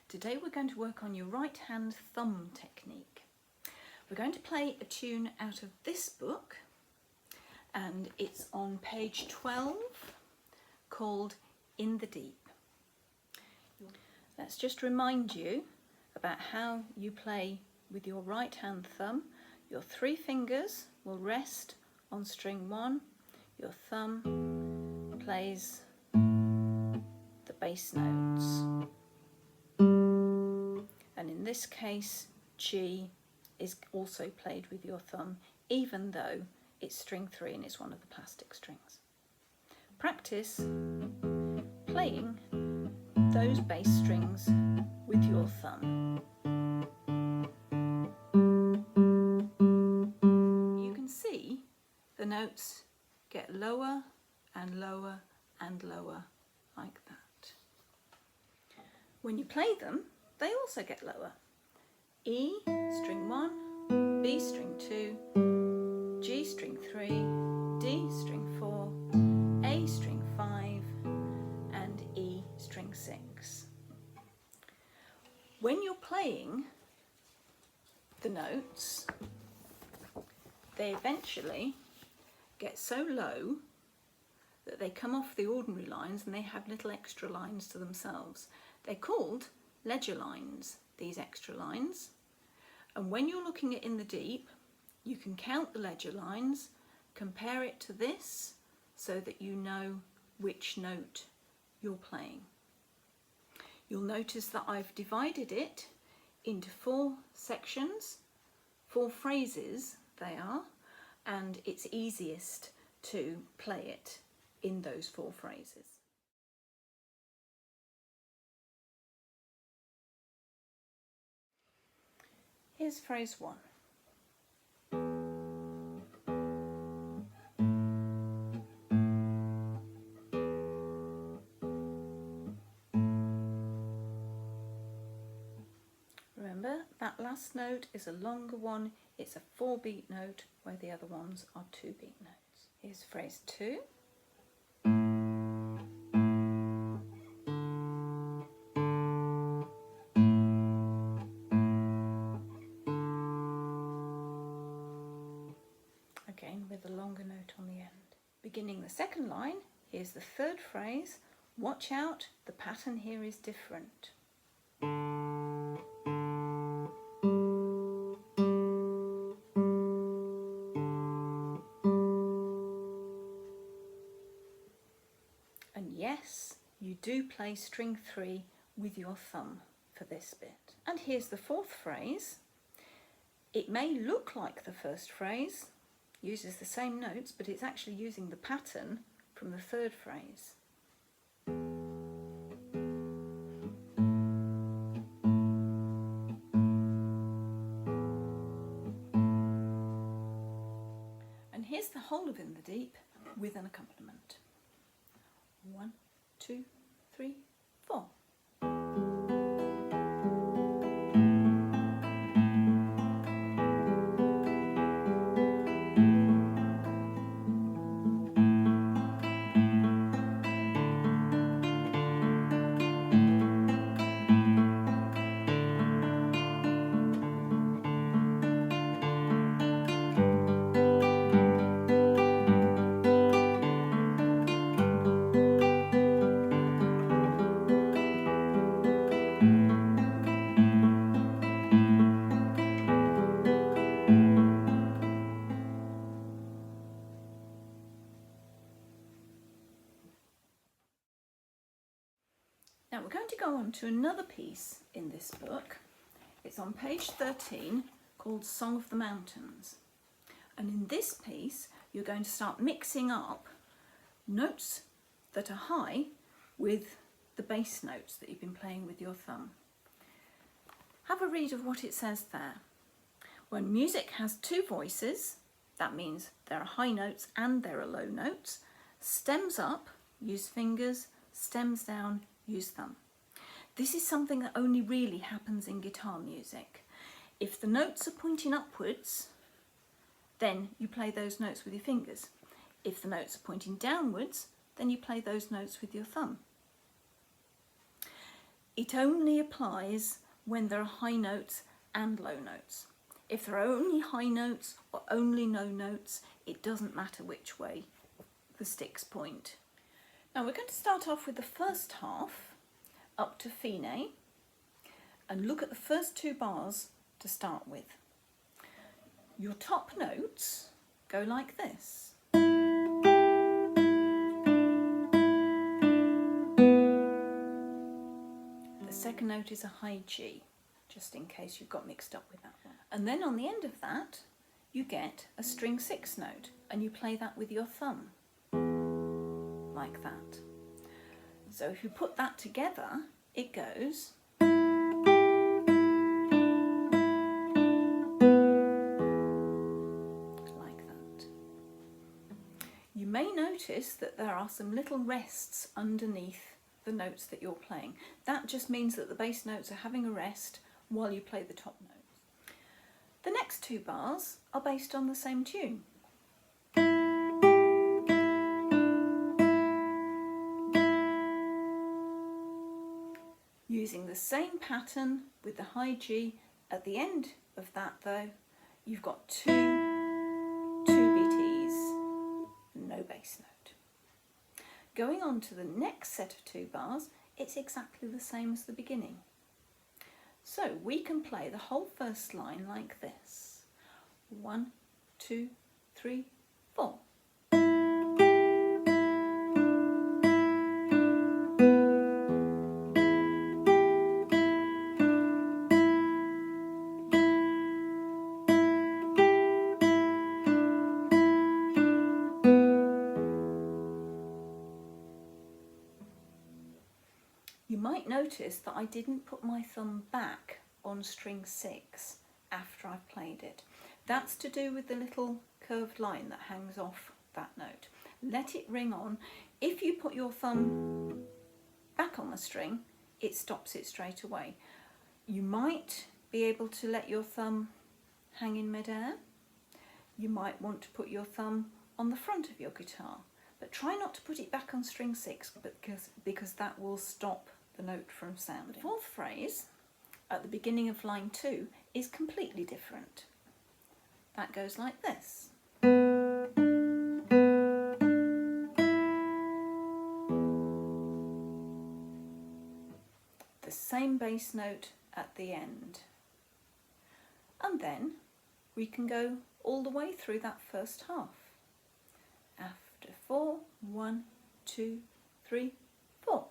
Today we're going to work on your right hand thumb technique. We're going to play a tune out of this book, and it's on page 12 called In the Deep. Let's just remind you about how you play with your right hand thumb. Your three fingers will rest on string 1, your thumb plays the bass notes, and in this case G is also played with your thumb, even though it's string 3 and it's one of the plastic strings. Practice playing those bass strings with your thumb. You can see the notes get lower and lower and lower like that. When you play them, they also get lower. E, string 1, B, string 2, G, string 3, D, string 4, A, string 5, and E, string 6. When you're playing the notes, they eventually get so low that they come off the ordinary lines and they have little extra lines to themselves. They're called ledger lines, these extra lines. And when you're looking at In the Deep, you can count the ledger lines, compare it to this, so that you know which note you're playing. You'll notice that I've divided it into 4 sections, 4 phrases they are, and it's easiest to play it in those 4 phrases. Here's phrase 1. Remember, that last note is a longer one. It's a 4-beat note, where the other ones are 2-beat notes. Here's phrase 2. Again with a longer note on the end. Beginning the second line, here's the third phrase. Watch out, the pattern here is different. And yes, you do play string 3 with your thumb for this bit. And here's the fourth phrase. It may look like the first phrase, uses the same notes, but it's actually using the pattern from the third phrase. And here's the whole of In the Deep with an accompaniment. 1, 2, 3, 4. Now we're going to go on to another piece in this book. It's on page 13 called Song of the Mountains. And in this piece you're going to start mixing up notes that are high with the bass notes that you've been playing with your thumb. Have a read of what it says there. When music has 2 voices, that means there are high notes and there are low notes. Stems up, use fingers, stems down, use thumb. This is something that only really happens in guitar music. If the notes are pointing upwards, then you play those notes with your fingers. If the notes are pointing downwards, then you play those notes with your thumb. It only applies when there are high notes and low notes. If there are only high notes or only low notes, it doesn't matter which way the sticks point. Now we're going to start off with the first half up to Fine and look at the first 2 bars to start with. Your top notes go like this. The second note is a high G, just in case you've got mixed up with that one. And then on the end of that, you get a string 6 note, and you play that with your thumb, like that. So if you put that together, it goes like that. You may notice that there are some little rests underneath the notes that you're playing. That just means that the bass notes are having a rest while you play the top notes. The next 2 bars are based on the same tune. Using the same pattern with the high G. At the end of that though, you've got two BTs, no bass note. Going on to the next set of 2 bars, it's exactly the same as the beginning. So we can play the whole first line like this. 1, 2, 3, 4. You might notice that I didn't put my thumb back on string 6 after I've played it. That's to do with the little curved line that hangs off that note. Let it ring on. If you put your thumb back on the string, it stops it straight away. You might be able to let your thumb hang in midair. You might want to put your thumb on the front of your guitar, but try not to put it back on string 6 because that will stop the note from sounding. The fourth phrase at the beginning of line 2 is completely different. That goes like this. The same bass note at the end. And then we can go all the way through that first half. After 4, 1, 2, 3, 4.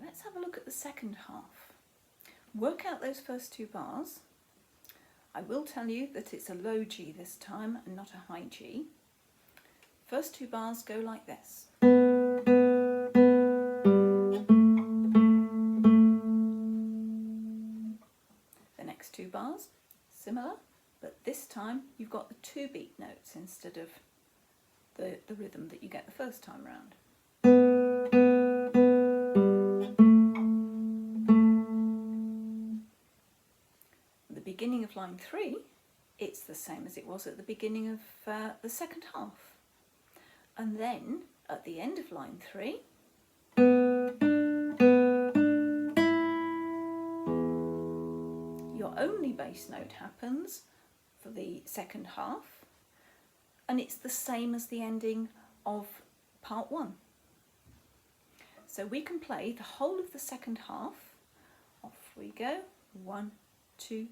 Let's have a look at the second half. Work out those first 2 bars. I will tell you that it's a low G this time and not a high G. First 2 bars go like this. The next 2 bars, similar, but this time you've got the 2 beat notes instead of the rhythm that you get the first time round. Beginning of line 3, it's the same as it was at the beginning of the second half. And then at the end of line 3, your only bass note happens for the second half, and it's the same as the ending of part 1. So we can play the whole of the second half. Off we go. 1, 2,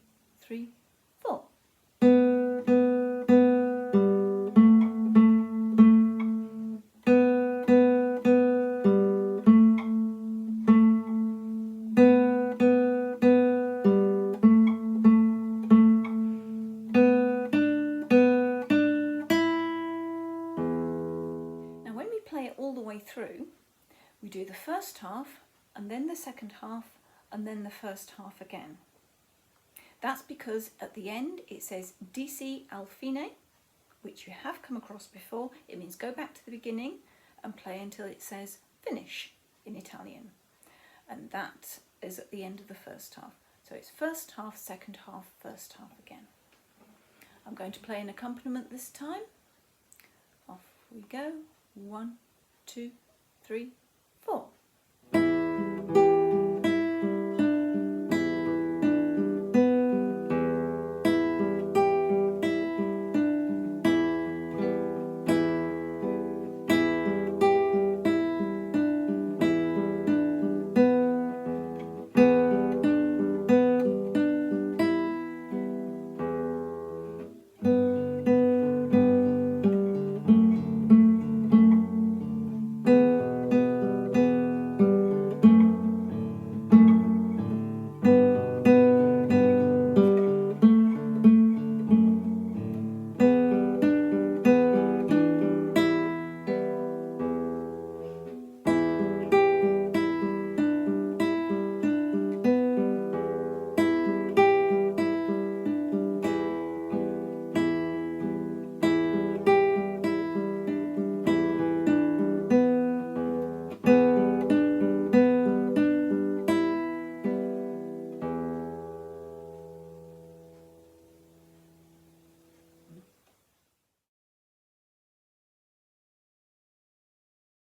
3, 4. Now when we play it all the way through, we do the first half and then the second half and then the first half again. That's because at the end it says DC al fine which you have come across before. It means go back to the beginning and play until it says finish in Italian. And that is at the end of the first half. So it's first half, second half, first half again. I'm going to play an accompaniment this time. Off we go. 1, 2, 3, 4.